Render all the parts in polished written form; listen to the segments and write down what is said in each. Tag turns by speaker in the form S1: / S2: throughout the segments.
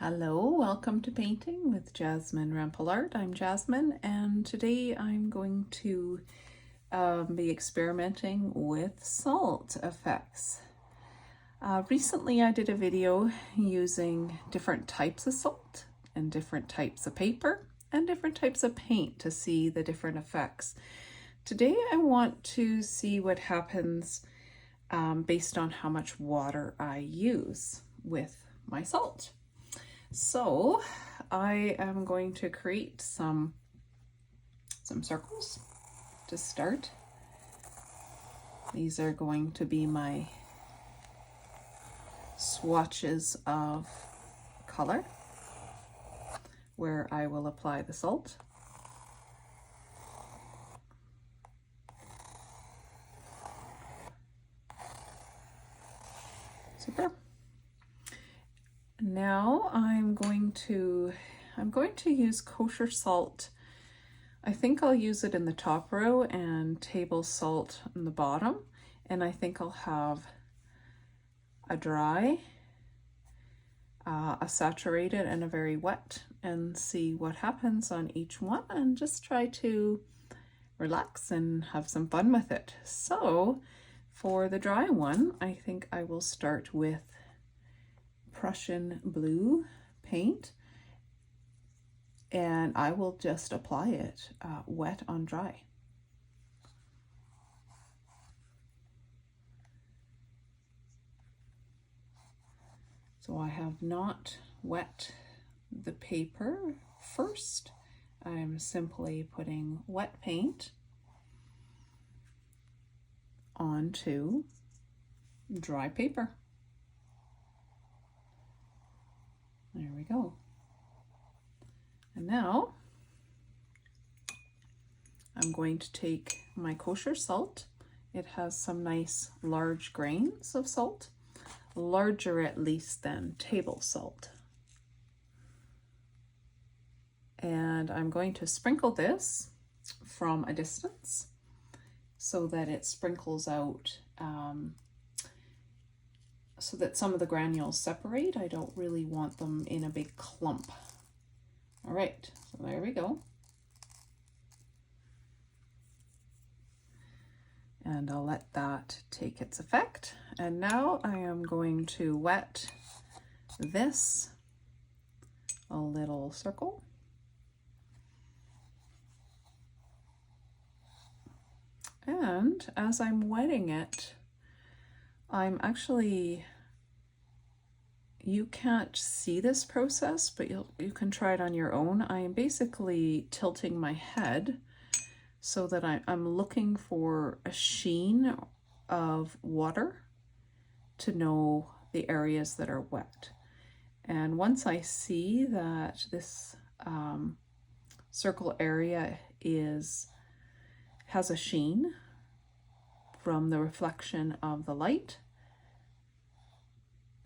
S1: Hello, welcome to Painting with Jasmine Rampillard. I'm Jasmine, and today I'm going to be experimenting with salt effects. Recently I did a video using different types of salt and different types of paper and different types of paint to see the different effects. Today I want to see what happens based on how much water I use with my salt. So I am going to create some circles to start. These are going to be my swatches of color where I will apply the salt. Super. Now I'm going to use kosher salt. I think I'll use it in the top row and table salt in the bottom, and I think I'll have a dry, a saturated, and a very wet, and see what happens on each one and just try to relax and have some fun with it. So for the dry one, I think I will start with Prussian blue paint, and I will just apply it wet on dry. So I have not wet the paper first. I'm simply putting wet paint onto dry paper. There we go. And now I'm going to take my kosher salt. It has some nice large grains of salt, larger at least than table salt. And I'm going to sprinkle this from a distance so that it sprinkles out so that some of the granules separate. I don't really want them in a big clump. All right, so there we go. And I'll let that take its effect. And now I am going to wet this a little circle. And as I'm wetting it, I'm actually, you can't see this process, but you can try it on your own. I am basically tilting my head so that I'm looking for a sheen of water to know the areas that are wet. And once I see that this circle area has a sheen from the reflection of the light,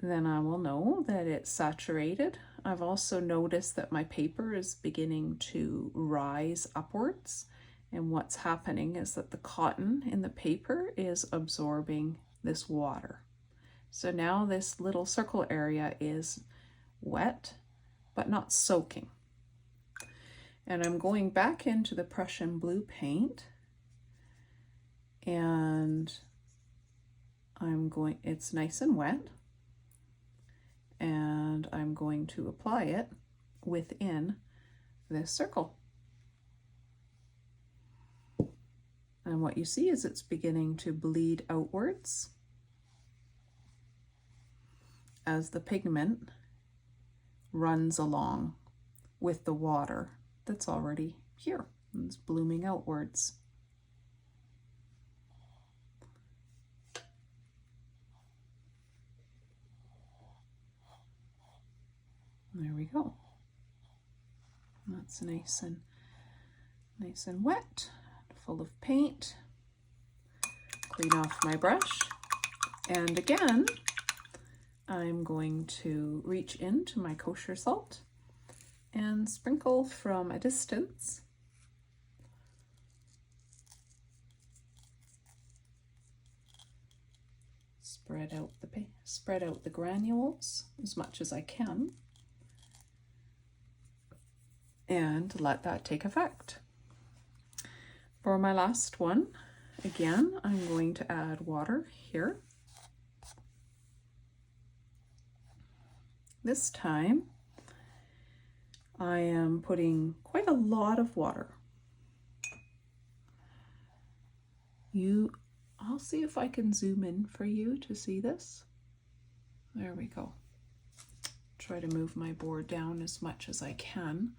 S1: then I will know that it's saturated. I've also noticed that my paper is beginning to rise upwards, and what's happening is that the cotton in the paper is absorbing this water. So now this little circle area is wet, but not soaking. And I'm going back into the Prussian blue paint, and it's nice and wet, and I'm going to apply it within this circle. And what you see is it's beginning to bleed outwards as the pigment runs along with the water that's already here. It's blooming outwards. There we go. That's nice and wet, full of paint. Clean off my brush, and again I'm going to reach into my kosher salt and sprinkle from a distance. Spread out the granules as much as I can. and let that take effect. For my last one, again, I'm going to add water here. This time, I am putting quite a lot of water. I'll see if I can zoom in for you to see this. There we go. Try to move my board down as much as I can.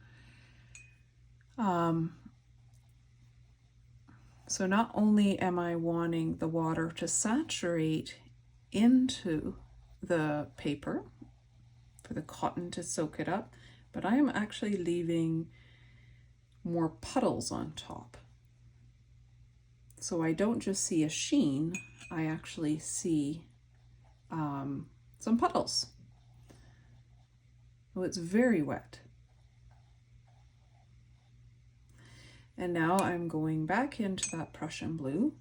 S1: So not only am I wanting the water to saturate into the paper for the cotton to soak it up, but I am actually leaving more puddles on top. So I don't just see a sheen, I actually see some puddles. So it's very wet. And now I'm going back into that Prussian blue,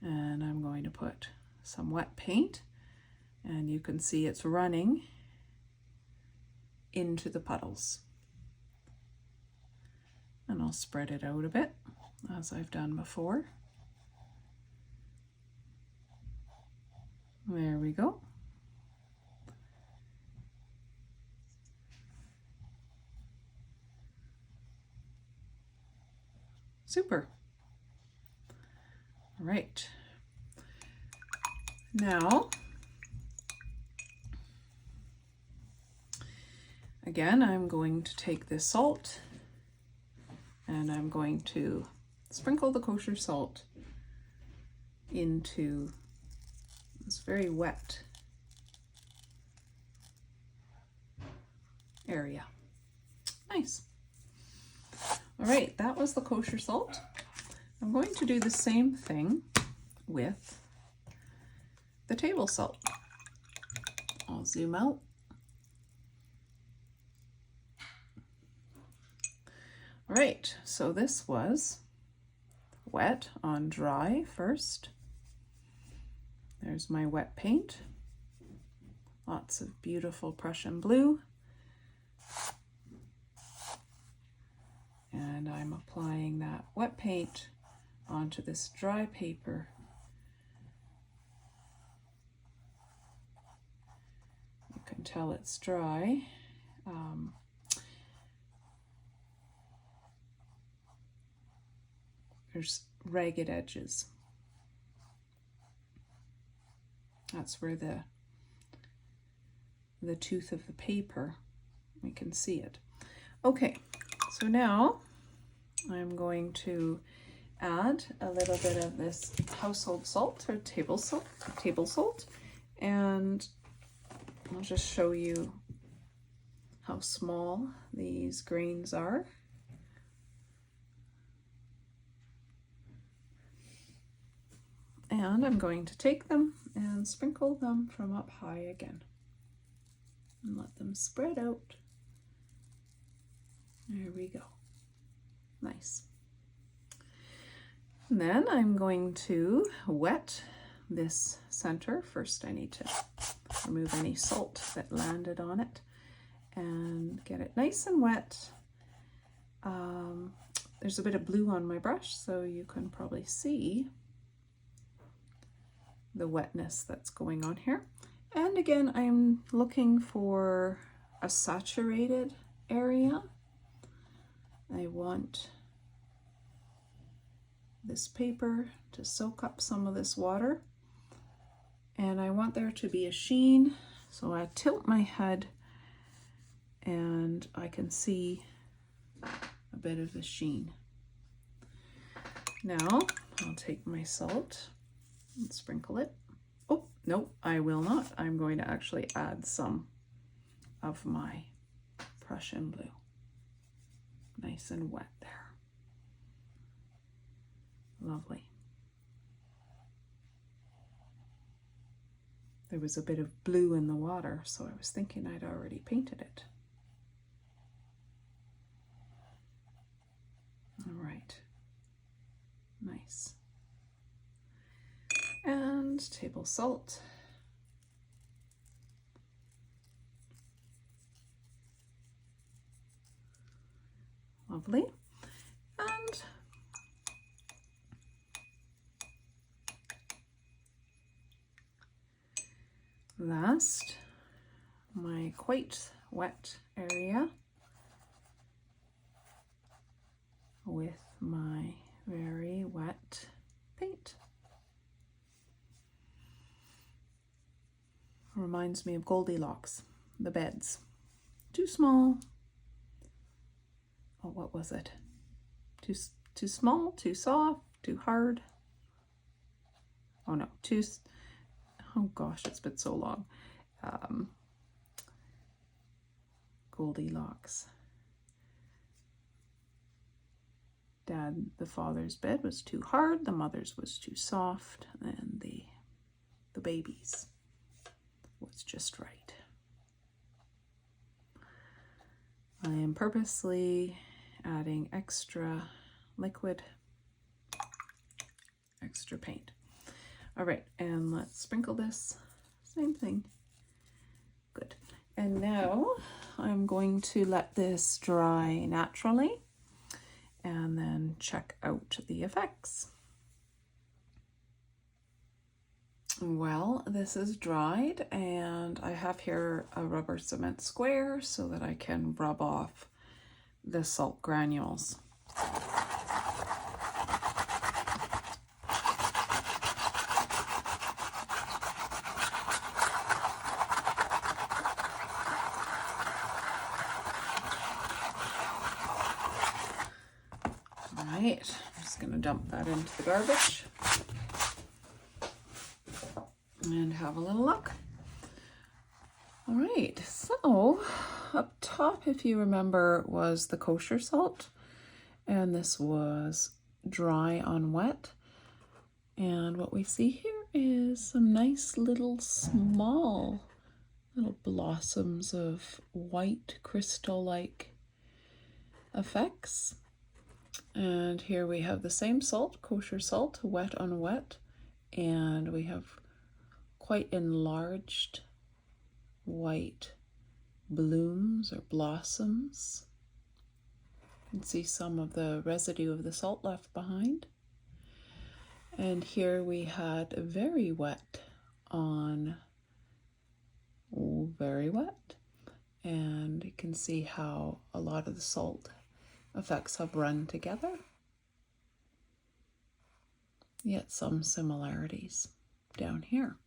S1: and I'm going to put some wet paint, and you can see it's running into the puddles. And I'll spread it out a bit, as I've done before. There we go. Super. All right. Now, again, I'm going to take this salt and I'm going to sprinkle the kosher salt into this very wet area. Nice. All right, that was the kosher salt. I'm going to do the same thing with the table salt. I'll zoom out. All right, so this was wet on dry first. There's my wet paint. Lots of beautiful Prussian blue. And I'm applying that wet paint onto this dry paper. You can tell it's dry. There's ragged edges. That's where the tooth of the paper, we can see it. Okay, so now I'm going to add a little bit of this household salt or table salt, and I'll just show you how small these grains are. And I'm going to take them and sprinkle them from up high again and let them spread out. There we go. Nice. And then I'm going to wet this center. First I need to remove any salt that landed on it and get it nice and wet. There's a bit of blue on my brush, so you can probably see the wetness that's going on here. And again, I'm looking for a saturated area. I want this paper to soak up some of this water, and I want there to be a sheen. So I tilt my head and I can see a bit of the sheen. Now I'll take my salt and sprinkle it. Oh, no, I will not. I'm going to actually add some of my Prussian blue. Nice and wet there. Lovely. There was a bit of blue in the water, so I was thinking I'd already painted it. All right. Nice. And table salt. Lovely. And last, my quite wet area with my very wet paint. Reminds me of Goldilocks, the beds. Too small. Oh, what was it? Too small, too soft, too hard. Oh no, oh gosh, it's been so long. Goldilocks. The father's bed was too hard, the mother's was too soft, and the baby's was just right. I am purposely adding extra liquid, extra paint. All right, and let's sprinkle this. Same thing. Good. And now I'm going to let this dry naturally and then check out the effects. Well, this is dried, and I have here a rubber cement square so that I can rub off the salt granules. All right, I'm just going to dump that into the garbage and have a little look. All right, so up top, if you remember, was the kosher salt, and this was dry on wet. And what we see here is some nice little small little blossoms of white crystal-like effects. And here we have the same salt, kosher salt, wet on wet, and we have quite enlarged white blooms or blossoms. You can see some of the residue of the salt left behind. And here we had very wet on very wet. And you can see how a lot of the salt effects have run together. Yet some similarities down here.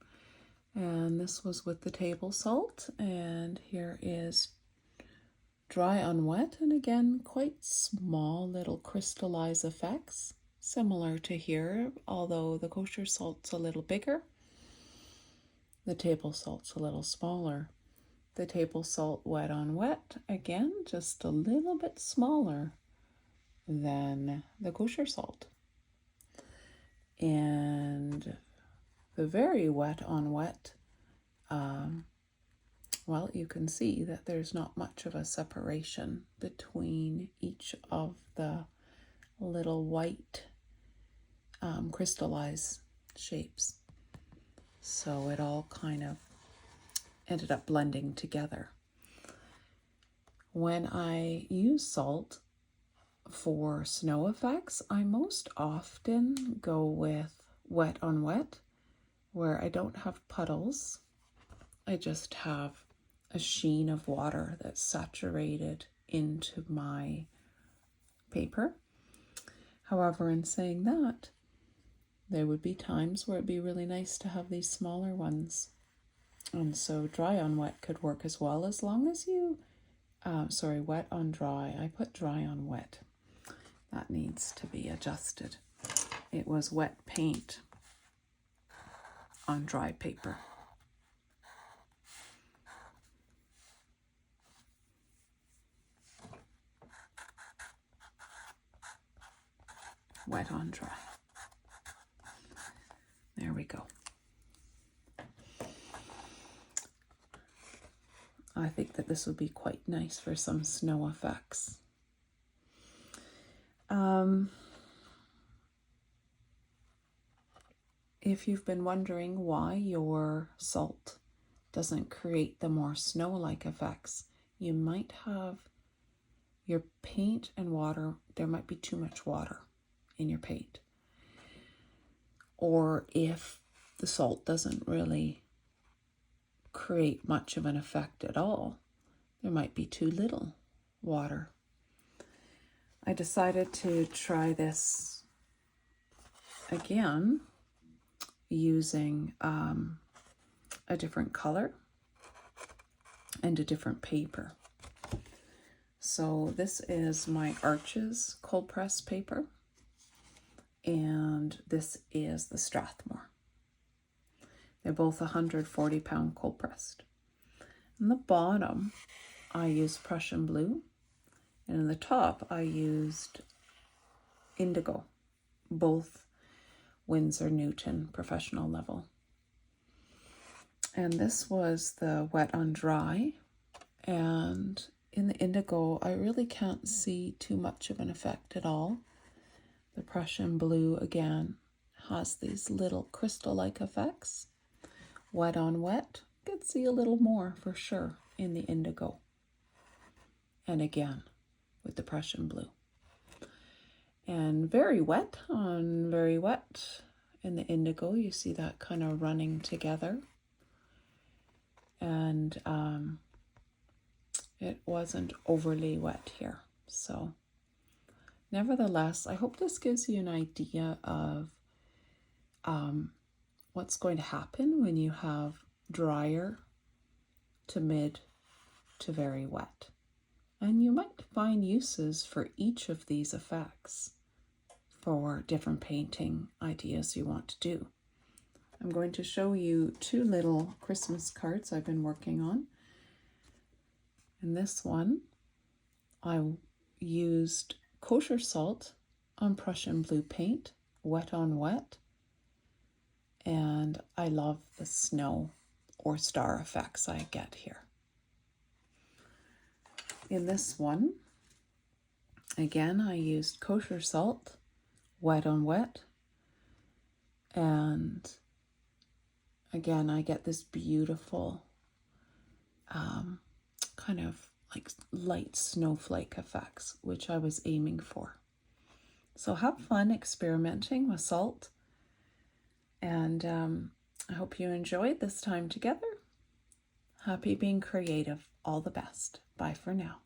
S1: And this was with the table salt, and here is dry on wet, and again quite small little crystallized effects, similar to here, although the kosher salt's a little bigger. The table salt's a little smaller. The table salt wet on wet, again, just a little bit smaller than the kosher salt. And the very wet on wet, well, you can see that there's not much of a separation between each of the little white crystallized shapes. So it all kind of ended up blending together. When I use salt for snow effects, I most often go with wet on wet, where I don't have puddles. I just have a sheen of water that's saturated into my paper. However, in saying that, there would be times where it'd be really nice to have these smaller ones. And so dry on wet could work as well, as long as you, wet on dry. I put dry on wet. That needs to be adjusted. It was wet paint on dry paper. Wet on dry. There we go. I think that this would be quite nice for some snow effects. If you've been wondering why your salt doesn't create the more snow-like effects, you might have your paint and water, there might be too much water in your paint. Or if the salt doesn't really create much of an effect at all, there might be too little water. I decided to try this again using a different color and a different paper. So this is my Arches cold press paper, and this is the Strathmore. They're both 140-pound cold pressed. In the bottom, I used Prussian blue, and in the top, I used indigo, both Winsor Newton professional level. And this was the wet on dry, and in the indigo, I really can't see too much of an effect at all. The Prussian blue, again, has these little crystal-like effects. Wet on wet, you could see a little more for sure in the indigo. And again, with the Prussian blue. And very wet on very wet in the indigo, you see that kind of running together. And it wasn't overly wet here. So nevertheless, I hope this gives you an idea of what's going to happen when you have drier to mid to very wet. And you might find uses for each of these effects for different painting ideas you want to do. I'm going to show you two little Christmas cards I've been working on. In this one, I used kosher salt on Prussian blue paint, wet on wet, and I love the snow or star effects I get here. In this one, again, I used kosher salt, wet on wet, and again, I get this beautiful kind of like light snowflake effects, which I was aiming for. So have fun experimenting with salt, and I hope you enjoyed this time together. Happy being creative. All the best. Bye for now.